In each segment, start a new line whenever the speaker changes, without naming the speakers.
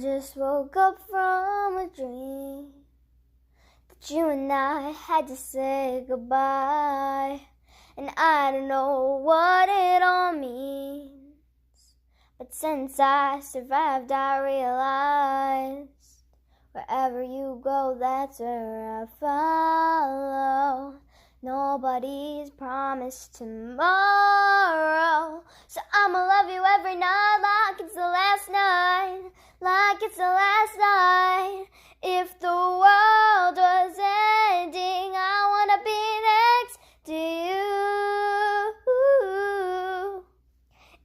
just woke up from a dream that you and I had to say goodbye. And I don't know what it all means, but since I survived, I realized wherever you go, that's where I follow. Nobody's promised tomorrow, so I'ma love you every night like it's the last night, like it's the last night. If the world was ending, I wanna be next to you.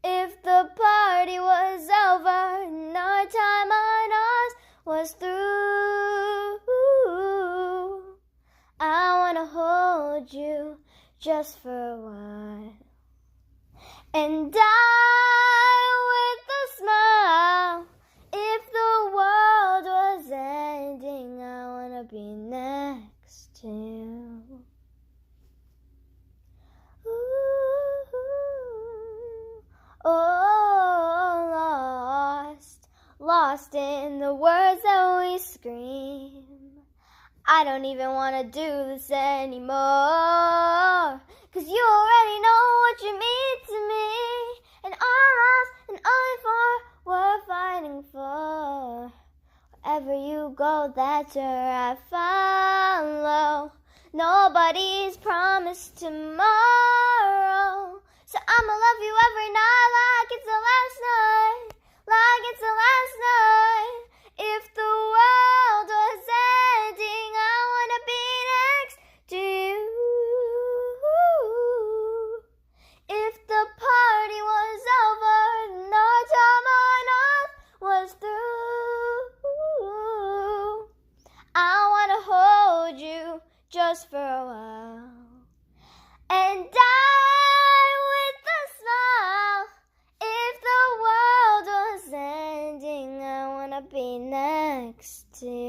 If the party was over and our time on us was through, I wanna hold you just for a while and die with a smile. If the world was ending, I wanna be next to you. Oh, lost in the words that we scream. I don't even wanna do this anymore, 'cause you already know what you mean to me. And our lost and I fought, we're fighting for. Wherever you go, that's where I follow. Nobody's promised tomorrow, so I'ma love you every night like it's the last night, like it's the last night. If the world was ending, I wanna be next to you. If the party was over and our time on earth was through, I wanna hold you just for a while and die with a smile. If the world was ending, I wanna be next to you.